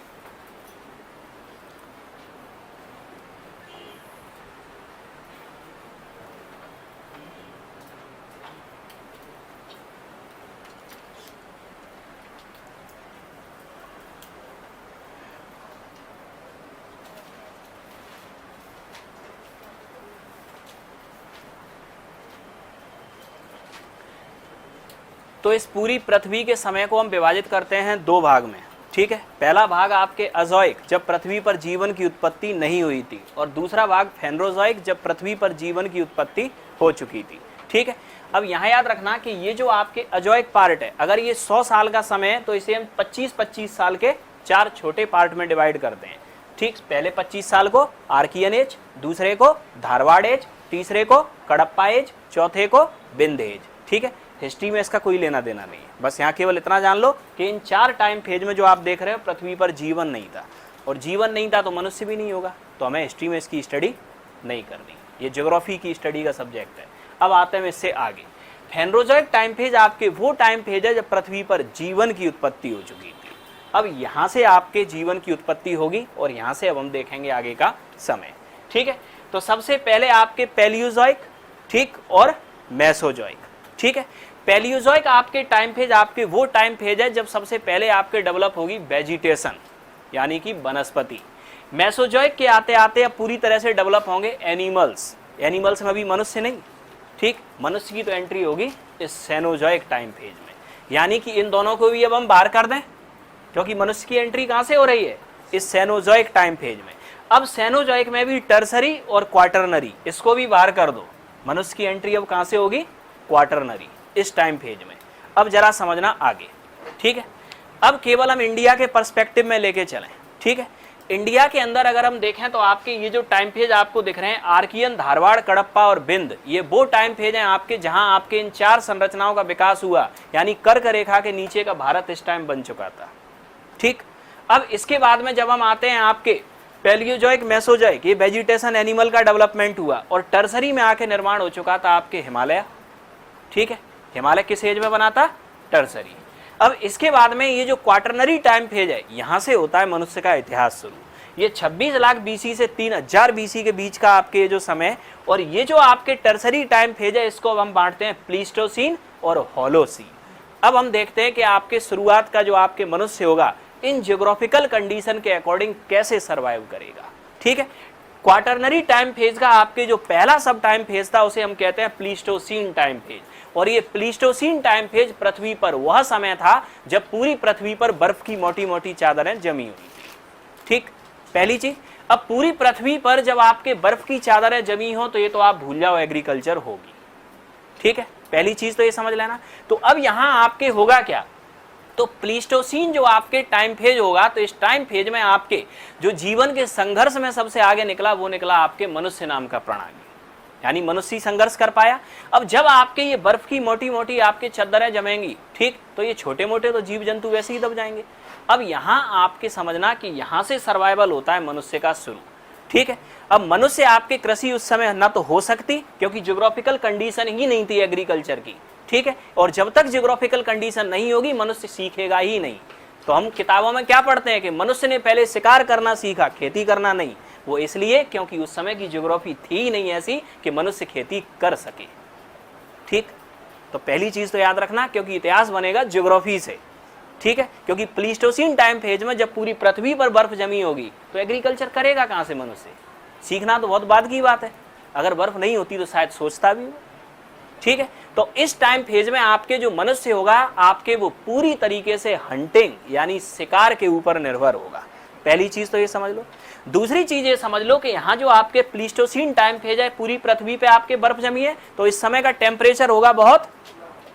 तो इस पूरी पृथ्वी के समय को हम विभाजित करते हैं दो भाग में, ठीक है। पहला भाग आपके अजोइक, जब पृथ्वी पर जीवन की उत्पत्ति नहीं हुई थी, और दूसरा भाग फेनरोजोइक, जब पृथ्वी पर जीवन की उत्पत्ति हो चुकी थी, ठीक है। अब यहाँ याद रखना कि ये जो आपके अजोइक पार्ट है, अगर ये 100 साल का समय है तो इसे हम 25-25 साल के 4 छोटे पार्ट में डिवाइड करते हैं, ठीक। पहले 25 साल को आर्कियन एज, दूसरे को धारवाड़ एज, तीसरे को कडप्पा एज, चौथे को विंध्य एज, ठीक है। हिस्ट्री में इसका कोई लेना देना नहीं है, बस यहाँ केवल इतना जान लो कि इन 4 टाइम फेज में जो आप देख रहे हो पृथ्वी पर जीवन नहीं था, और जीवन नहीं था तो मनुष्य भी नहीं होगा, तो हमें हिस्ट्री में इसकी स्टडी नहीं करनी, ये ज्योग्राफी की स्टडी का सब्जेक्ट है। अब आते हैं इससे आगे। फेनरोजोइक टाइम फेज आपके वो टाइम फेज है जब पृथ्वी पर जीवन की उत्पत्ति हो चुकी थी। अब यहाँ से आपके जीवन की उत्पत्ति होगी, और यहाँ से अब हम देखेंगे आगे का समय, ठीक है। तो सबसे पहले आपके पैलियोजोइक, ठीक, और मेसोजोइक, ठीक है। पैलियोजोइक आपके टाइम फेज आपके वो टाइम फेज है जब सबसे पहले आपके डेवलप होगी वेजिटेशन, यानी कि वनस्पति। मेसोजोइक के आते आते अब पूरी तरह से डेवलप होंगे एनिमल्स, एनिमल्स में अभी मनुष्य नहीं, ठीक। मनुष्य की तो एंट्री होगी इस सेनोजोइक टाइम फेज में, यानी कि इन दोनों को भी अब हम बाहर कर दें, क्योंकि मनुष्य की एंट्री कहाँ से हो रही है, इस सेनोजोइक टाइम फेज में। अब सेनोजोइक में भी टर्सरी और क्वाटरनरी, इसको भी बाहर कर दो, मनुष्य की एंट्री अब कहाँ से होगी, क्वाटरनरी, इस टाइम फेज में। अब जरा समझना आगे, ठीक है। अब केवल हम इंडिया के पर्सपेक्टिव में लेके चलें, ठीक है। इंडिया के अंदर अगर हम देखें तो आपके ये जो टाइम फेज आपको दिख रहे हैं, आर्कियन, धारवाड़, कडप्पा और विंध्य, ये वो टाइम फेज हैं आपके जहां आपके इन 4 संरचनाओं का विकास हुआ, यानी कर्क रेखा के नीचे का भारत इस टाइम बन चुका था, ठीक। अब इसके बाद में जब हम आते हैं आपके पैलियोजोइक, मेसोजोइक, ये वेजिटेशन एनिमल का डेवलपमेंट हुआ, और टर्सरी में आके निर्माण हो चुका था आपके हिमालय, ठीक है। हिमालय किस एज में बना था, टर्सरी। अब इसके बाद में ये जो क्वाटरनरी टाइम फेज है, यहां से होता है मनुष्य का इतिहास शुरू। ये 26 लाख बीसी से 3000 बीसी के बीच का आपके जो समय, और ये जो आपके टर्सरी टाइम फेज है, इसको अब हम बांटते हैं प्लीस्टोसीन और होलोसीन। अब हम देखते हैं कि आपके शुरुआत का जो आपके मनुष्य होगा इन जियोग्राफिकल कंडीशन के अकॉर्डिंग कैसे सर्वाइव करेगा, ठीक है। क्वाटरनरी टाइम फेज का आपके जो पहला सब टाइम फेज था उसे हम कहते हैं प्लीस्टोसीन टाइम फेज, और ये प्लीस्टोसीन टाइम फेज पृथ्वी पर वह समय था जब पूरी पृथ्वी पर बर्फ की मोटी मोटी चादरें जमी हुई थी, ठीक, पहली चीज। अब पूरी पृथ्वी पर जब आपके बर्फ की चादरें जमी हो तो ये तो आप भूल जाओ एग्रीकल्चर होगी, ठीक है, पहली चीज तो ये समझ लेना। तो अब यहां आपके होगा क्या, तो प्लीस्टोसीन जो आपके टाइम फेज होगा, तो इस टाइम फेज में आपके जो जीवन के संघर्ष में सबसे आगे निकला वो निकला आपके मनुष्य नाम का प्राणी, यानी मनुष्य संघर्ष कर पाया। अब जब आपके ये बर्फ की मोटी मोटी आपके चद्दरें जमेंगी, ठीक, तो ये छोटे मोटे तो जीव जंतु वैसे ही दब जाएंगे। अब यहाँ आपके समझना कि यहाँ से सर्वाइवल होता है मनुष्य का शुरू, ठीक है। अब मनुष्य आपके कृषि उस समय न तो हो सकती, क्योंकि ज्योग्राफिकल कंडीशन ही नहीं थी एग्रीकल्चर की, ठीक है, और जब तक ज्योग्राफिकल कंडीशन नहीं होगी मनुष्य सीखेगा ही नहीं। तो हम किताबों में क्या पढ़ते हैं कि मनुष्य ने पहले शिकार करना सीखा, खेती करना नहीं। वो इसलिए क्योंकि उस समय की ज्योग्राफी थी ही नहीं ऐसी कि मनुष्य खेती कर सके, ठीक। तो पहली चीज तो याद रखना, क्योंकि इतिहास बनेगा ज्योग्राफी से, ठीक है। क्योंकि प्लीस्टोसीन टाइम फेज में जब पूरी पृथ्वी पर बर्फ जमी होगी तो एग्रीकल्चर करेगा कहां से मनुष्य, सीखना तो बहुत बाद की बात है, अगर बर्फ नहीं होती तो शायद सोचता भी हो, ठीक है। तो इस टाइम फेज में आपके जो मनुष्य होगा आपके वो पूरी तरीके से हंटिंग यानी शिकार के ऊपर निर्भर होगा, पहली चीज तो ये समझ लो। दूसरी चीज ये समझ लो कि यहाँ जो आपके प्लीस्टोसीन टाइम फेज है, पूरी पृथ्वी पे आपके बर्फ जमी है, तो इस समय का टेम्परेचर होगा बहुत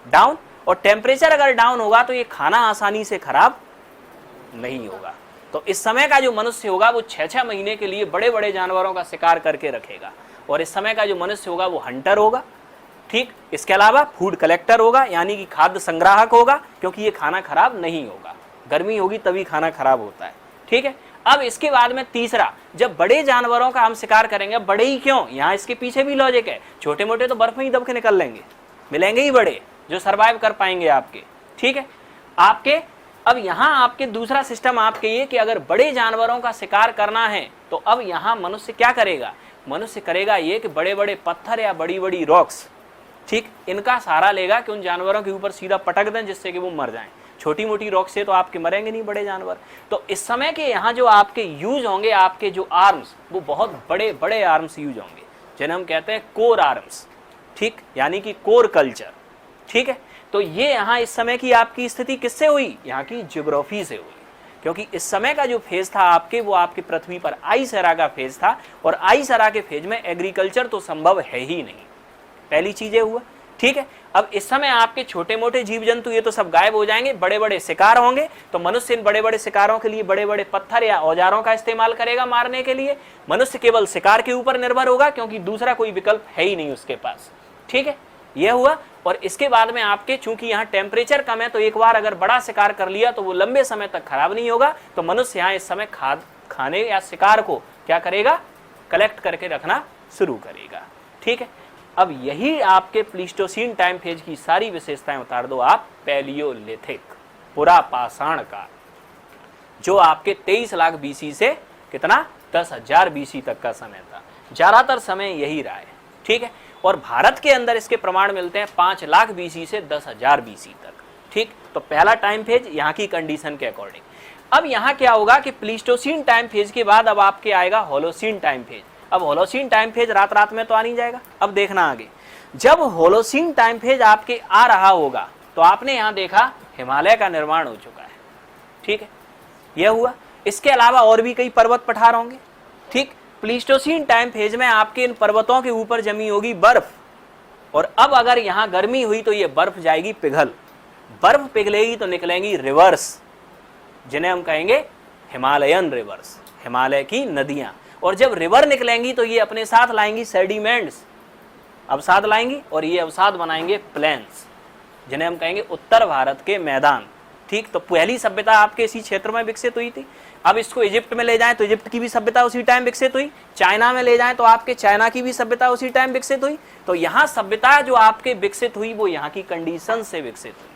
डाउन, और टेम्परेचर अगर डाउन होगा तो ये खाना आसानी से खराब नहीं होगा। तो इस समय का जो मनुष्य होगा वो 6-6 महीने के लिए बड़े बड़े जानवरों का शिकार करके रखेगा, और इस समय का जो मनुष्य होगा वो हंटर होगा, ठीक। इसके अलावा फूड कलेक्टर होगा, यानी कि खाद्य संग्राहक होगा, क्योंकि ये खाना खराब नहीं होगा, गर्मी होगी तभी खाना खराब होता है, ठीक है। अब इसके बाद में तीसरा, जब बड़े जानवरों का हम शिकार करेंगे, बड़े ही क्यों, यहाँ इसके पीछे भी लॉजिक है, छोटे मोटे तो बर्फ में ही दब के निकल लेंगे, मिलेंगे ही बड़े जो सरवाइव कर पाएंगे आपके, ठीक है। आपके अब यहाँ आपके दूसरा सिस्टम आपके ये कि अगर बड़े जानवरों का शिकार करना है तो अब यहाँ मनुष्य क्या करेगा, मनुष्य करेगा ये कि बड़े बड़े पत्थर या बड़ी बड़ी रॉक्स, ठीक, इनका सहारा लेगा कि उन जानवरों के ऊपर सीधा पटक दें जिससे कि वो मर जाएं। छोटी मोटी रॉक से तो आपके मरेंगे नहीं बड़े जानवर। तो इस समय के यहाँ जो आपके यूज होंगे, आपके जो आर्म्स, वो बहुत बड़े बड़े आर्म्स यूज होंगे जिन्हें हम कहते हैं कोर आर्म्स, ठीक, यानी कि कोर कल्चर, ठीक है। तो ये यहाँ इस समय की आपकी स्थिति किससे हुई, यहाँ की ज्योग्राफी से हुई, क्योंकि इस समय का जो फेज था आपके, वो आपके पृथ्वी पर आइस एरा का फेज था, और आइस एरा के फेज में एग्रीकल्चर तो संभव है ही नहीं, पहली चीज ये हुआ, ठीक है। अब इस समय आपके छोटे मोटे जीव जंतु ये तो सब गायब हो जाएंगे, बड़े बड़े शिकार होंगे, तो मनुष्य इन बड़े बड़े शिकारों के लिए बड़े बड़े पत्थर या औजारों का इस्तेमाल करेगा मारने के लिए। मनुष्य केवल शिकार के ऊपर निर्भर होगा क्योंकि दूसरा कोई विकल्प है ही नहीं उसके पास, ठीक है, यह हुआ। और इसके बाद में आपके चूंकि यहाँ टेम्परेचर कम है, तो एक बार अगर बड़ा शिकार कर लिया तो वो लंबे समय तक खराब नहीं होगा, तो मनुष्य यहाँ इस समय खाने या शिकार को क्या करेगा, कलेक्ट करके रखना शुरू करेगा, ठीक है। अब यही आपके प्लीस्टोसीन टाइम फेज की सारी विशेषताएं उतार दो आप पैलियोलिथिक, पुरा पाषाण काल, जो आपके 23 लाख बीसी से कितना 10,000 बीसी तक का समय था, ज्यादातर समय यही रहा है, ठीक है। और भारत के अंदर इसके प्रमाण मिलते हैं 5 लाख बीसी से 10,000 बीसी तक, ठीक। तो पहला टाइम फेज यहाँ की कंडीशन के अकॉर्डिंग। अब यहाँ क्या होगा कि प्लीस्टोसीन टाइम फेज के बाद अब आपके आएगा होलोसीन टाइम फेज। अब होलोसीन टाइम फेज रात रात में तो आ नहीं जाएगा, अब देखना आगे, जब होलोसीन टाइम फेज आपके आ रहा होगा तो आपने यहाँ देखा हिमालय का निर्माण हो चुका है, ठीक है, यह हुआ। इसके अलावा और भी कई पर्वत पठार होंगे, ठीक। प्लीस्टोसीन टाइम फेज में आपके इन पर्वतों के ऊपर जमी होगी बर्फ, और अब अगर यहाँ गर्मी हुई तो ये बर्फ जाएगी पिघल, बर्फ पिघलेगी तो निकलेंगी रिवर्स, जिन्हें हम कहेंगे हिमालयन रिवर्स, हिमालय की नदियां। और जब रिवर निकलेंगी तो ये अपने साथ लाएंगी सेडिमेंट्स, अवसाद लाएंगी, और ये अवसाद बनाएंगे प्लेन्स, जिन्हें हम कहेंगे उत्तर भारत के मैदान, ठीक। तो पहली सभ्यता आपके इसी क्षेत्र में विकसित हुई थी। अब इसको इजिप्ट में ले जाएं तो इजिप्ट की भी सभ्यता उसी टाइम विकसित हुई, चाइना में ले जाएं तो आपके चाइना की भी सभ्यता उसी टाइम विकसित हुई। तो यहाँ सभ्यता जो आपके विकसित हुई वो यहाँ की कंडीशन से विकसित हुई।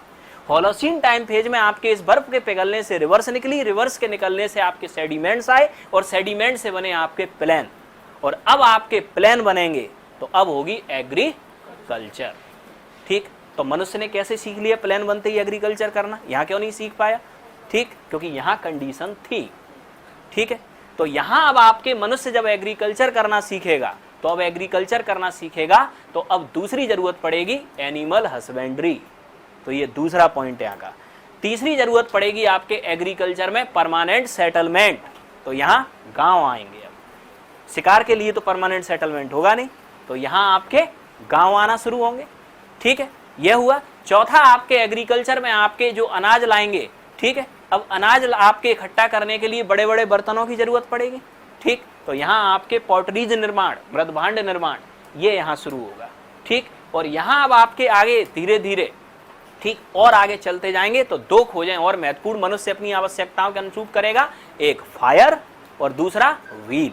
होलोसीन टाइम फेज में आपके इस बर्फ के पिघलने से रिवर्स निकली, रिवर्स के निकलने से आपके सेडिमेंट्स आए, और सेडिमेंट से बने आपके प्लेन, और अब आपके प्लेन बनेंगे तो अब होगी एग्रीकल्चर, ठीक। तो मनुष्य ने कैसे सीख लिया प्लेन बनते ही एग्रीकल्चर करना, यहाँ क्यों नहीं सीख पाया, ठीक, क्योंकि यहाँ कंडीशन थी, ठीक है। तो यहाँ अब आपके मनुष्य जब एग्रीकल्चर करना सीखेगा, तो अब एग्रीकल्चर करना सीखेगा तो अब दूसरी जरूरत पड़ेगी एनिमल हस्बेंड्री, तो ये दूसरा पॉइंट है यहाँ का। तीसरी जरूरत पड़ेगी आपके एग्रीकल्चर में परमानेंट सेटलमेंट, तो यहाँ गांव आएंगे। अब शिकार के लिए तो परमानेंट सेटलमेंट होगा नहीं, तो यहाँ आपके गांव आना शुरू होंगे, ठीक है, यह हुआ। चौथा आपके एग्रीकल्चर में आपके जो अनाज लाएंगे, ठीक है, अब अनाज आपके इकट्ठा करने के लिए बड़े बड़े बर्तनों की जरूरत पड़ेगी, ठीक। तो यहाँ आपके पॉटरीज निर्माण, मृद भांड निर्माण, ये यहाँ शुरू होगा, ठीक। और यहाँ अब आपके आगे धीरे धीरे, ठीक, और आगे चलते जाएंगे तो दो खोजें और महत्वपूर्ण मनुष्य अपनी आवश्यकताओं के अनुरूप करेगा, एक फायर और दूसरा व्हील,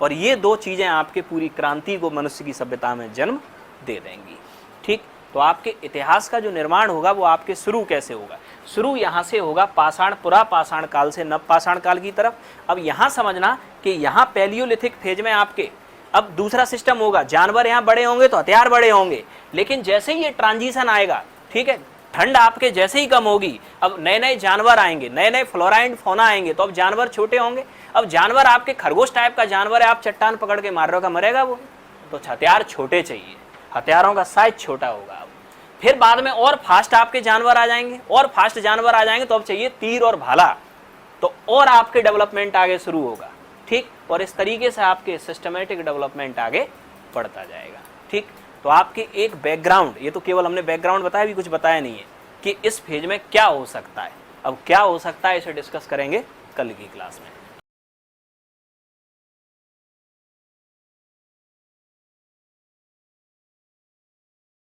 और ये दो चीजें आपके पूरी क्रांति को मनुष्य की सभ्यता में जन्म दे देंगी, ठीक। तो आपके इतिहास का जो निर्माण होगा वो आपके शुरू कैसे होगा, शुरू यहाँ से होगा पाषाण, पुरा पाषाण काल से नव पाषाण काल की तरफ। अब यहाँ समझना कि यहाँ पैलियोलिथिक फेज में आपके अब दूसरा सिस्टम होगा, जानवर यहाँ बड़े होंगे तो हथियार बड़े होंगे, लेकिन जैसे ही ये ट्रांजिशन आएगा, ठीक है, ठंड आपके जैसे ही कम होगी, अब नए नए जानवर आएंगे, नए नए फ्लोरा एंड फौना आएंगे, तो अब जानवर छोटे होंगे। अब जानवर आपके खरगोश टाइप का जानवर है, आप चट्टान पकड़ के मार रहे हो, का मरेगा वो, तो हथियार छोटे चाहिए, हथियारों का साइज छोटा होगा। फिर बाद में और फास्ट आपके जानवर आ जाएंगे, और फास्ट जानवर आ जाएंगे, तो अब चाहिए तीर और भाला, तो और आपके डेवलपमेंट आगे शुरू होगा, ठीक। और इस तरीके से आपके सिस्टमेटिक डेवलपमेंट आगे बढ़ता जाएगा, ठीक। तो आपके एक बैकग्राउंड, ये तो केवल हमने बैकग्राउंड बताया, भी कुछ बताया नहीं है कि इस फेज में क्या हो सकता है। अब क्या हो सकता है इसे डिस्कस करेंगे कल की क्लास में।